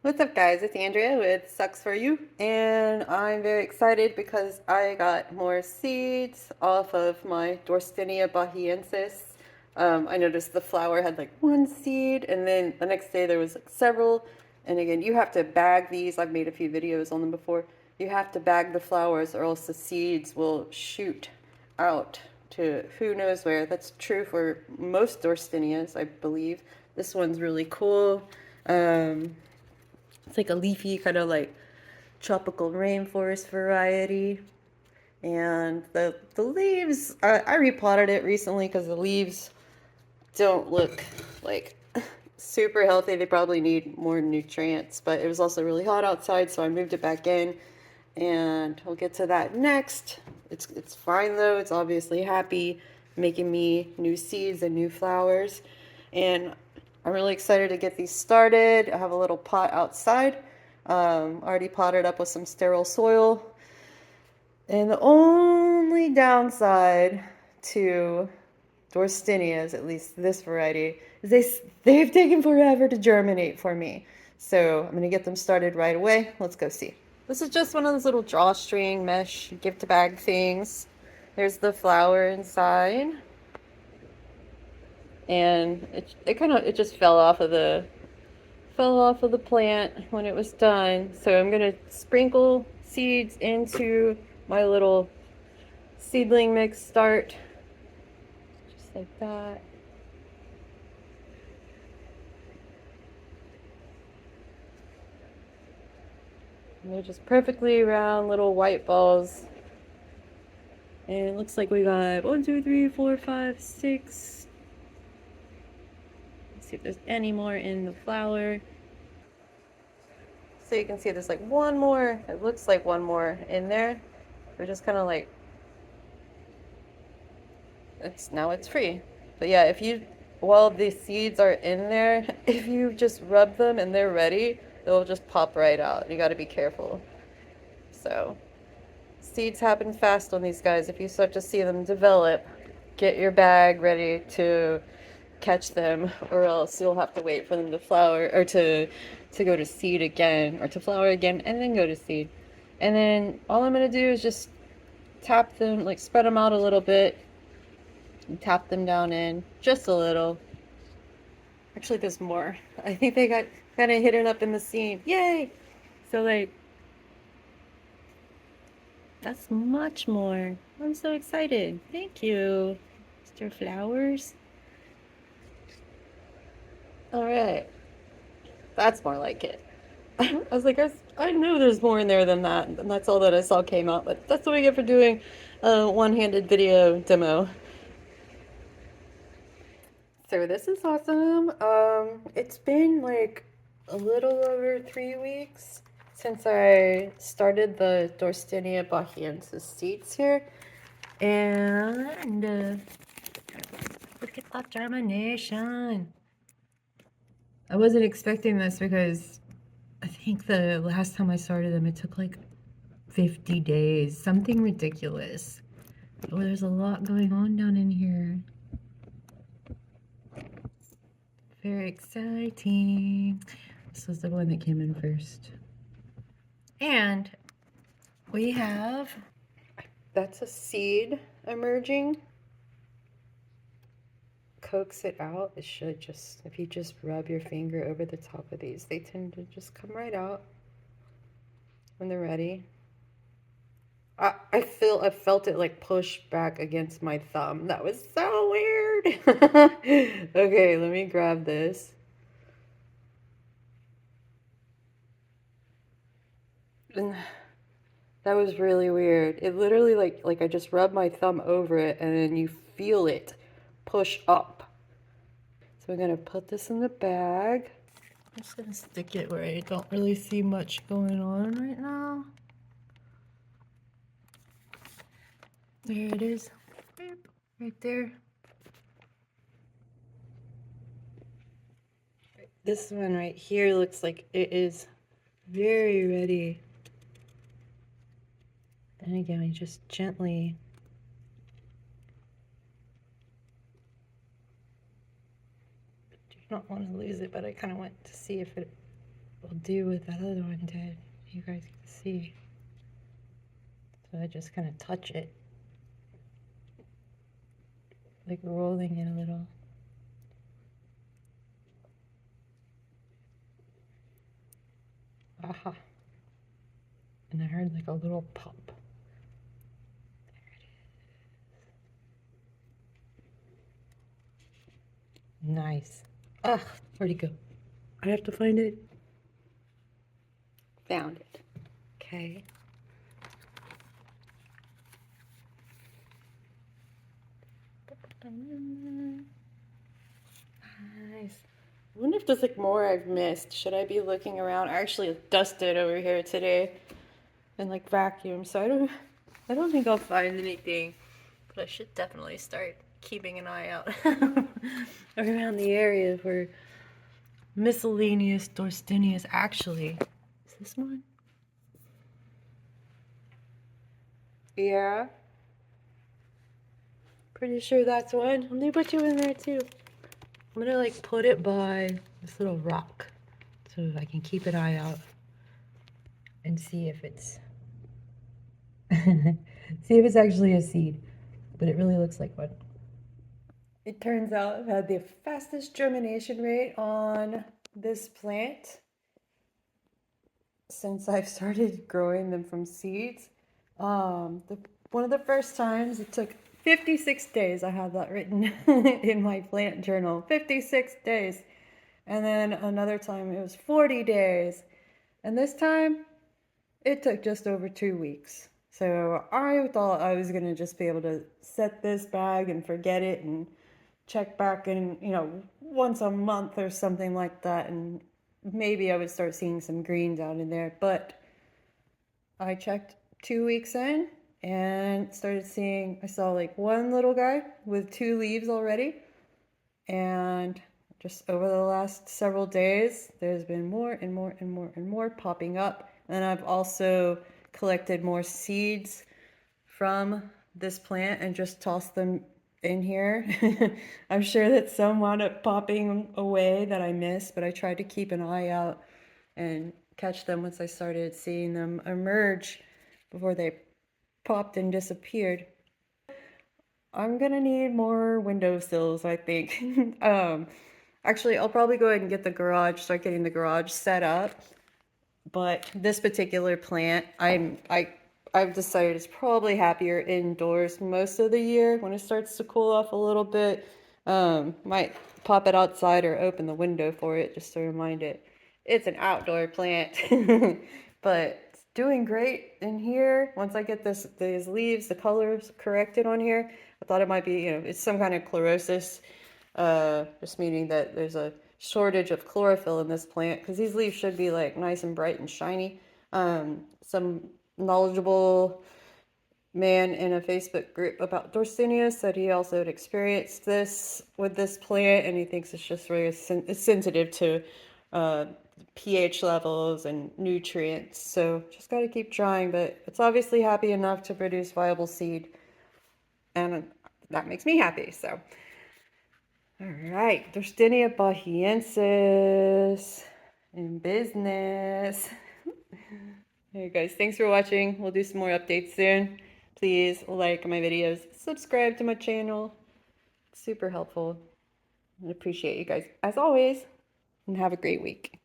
What's up, guys? It's Andrea with Sucs for You, and I'm very excited because I got more seeds off of my Dorstenia bahiensis. I noticed the flower had like one seed, and then the next day there was like several. And again, you have to bag these. I've made a few videos on them before. You have to bag the flowers, or else the seeds will shoot out to who knows where. That's true for most Dorstenias, I believe. This one's really cool. It's like a leafy kind of like tropical rainforest variety. And the leaves, I repotted it recently because the leaves don't look like super healthy. They probably need more nutrients, but it was also really hot outside, so I moved it back in, and we'll get to that next. It's fine though. It's obviously happy, making me new seeds and new flowers, and I'm really excited to get these started. I have a little pot outside, already potted up with some sterile soil. And the only downside to Dorstenias, at least this variety, is they've taken forever to germinate for me. So I'm gonna get them started right away. Let's go see. This is just one of those little drawstring mesh gift bag things. There's the flower inside, and it just fell off of the plant when it was done. So I'm gonna sprinkle seeds into my little seedling mix start, just like that. And they're just perfectly round little white balls. And it looks like we got 1, 2, 3, 4, 5, 6. Let's see if there's any more in the flower. So you can see there's like one more, it looks like one more in there. We're just kind of like, now it's free. But yeah, while the seeds are in there, if you just rub them and they're ready, they'll just pop right out. You got to be careful. So seeds happen fast on these guys. If you start to see them develop, get your bag ready to catch them, or else you'll have to wait for them to flower, or to go to seed again, or to flower again and then go to seed. And then all I'm going to do is just tap them, like spread them out a little bit and tap them down in just a little. Actually, there's more. I think they got kind of hidden up in the seam. Yay! So like, that's much more. I'm so excited. Thank you, Mr. Flowers. All right, that's more like it. I was like, I knew there's more in there than that, and that's all that I saw came out. But that's what we get for doing a one-handed video demo. So this is awesome. It's been like a little over 3 weeks since I started the Dorstenia bahiensis seeds here, and look at that germination. I wasn't expecting this because I think the last time I started them, it took like 50 days, something ridiculous. Oh, there's a lot going on down in here. Very exciting. This was the one that came in first. And we have, that's a seed emerging. Coax it out. It should just, if you just rub your finger over the top of these, they tend to just come right out when they're ready. I felt it like push back against my thumb. That was so weird. Okay, let me grab this. And that was really weird. It literally like I just rubbed my thumb over it and then you feel it push up. So we're gonna put this in the bag. I'm just gonna stick it where I don't really see much going on right now. There it is. Right there. This one right here looks like it is very ready. And again, I just gently do not want to lose it, but I kind of want to see if it will do what that other one did. You guys can see. So I just kind of touch it, like rolling it a little. Aha. And I heard like a little pop. There it is. Nice. Ugh, where'd it go? I have to find it. Found it. Okay. Nice. I wonder if there's like more I've missed. Should I be looking around? I actually dusted over here today and like vacuumed, so I don't think I'll find anything, but I should definitely start keeping an eye out around the area for miscellaneous Dorstenias. Actually, is this one? Yeah. Pretty sure that's one. Let me put you in there too. I'm gonna like put it by this little rock so I can keep an eye out and see if it's see if it's actually a seed, but it really looks like one. It turns out I've had the fastest germination rate on this plant since I've started growing them from seeds. One of the first times it took 56 days. I have that written in my plant journal. 56 days. And then another time it was 40 days. And this time it took just over 2 weeks. So I thought I was going to just be able to set this bag and forget it and check back in, once a month or something like that. And maybe I would start seeing some green down in there. But I checked 2 weeks in and I saw like one little guy with 2 leaves already. And just over the last several days, there's been more and more and more and more popping up. And I've also collected more seeds from this plant and just tossed them in here. I'm sure that some wound up popping away that I missed, but I tried to keep an eye out and catch them once I started seeing them emerge before they popped and disappeared. I'm gonna need more windowsills, I think. Actually, I'll probably go ahead and get the garage, start getting the garage set up. But this particular plant, I've decided it's probably happier indoors most of the year. When it starts to cool off a little bit, might pop it outside or open the window for it just to remind it it's an outdoor plant. But it's doing great in here. Once I get these leaves, the colors corrected on here, I thought it might be, it's some kind of chlorosis, just meaning that there's a shortage of chlorophyll in this plant, because these leaves should be like nice and bright and shiny. Some knowledgeable man in a Facebook group about Dorstenias said he also had experienced this with this plant, and he thinks it's just really sensitive to pH levels and nutrients. So just got to keep trying, but it's obviously happy enough to produce viable seed, and that makes me happy. So all right, Dorstenia bahiensis in business. Hey guys, thanks for watching. We'll do some more updates soon. Please like my videos, subscribe to my channel. It's super helpful. I appreciate you guys as always, and have a great week.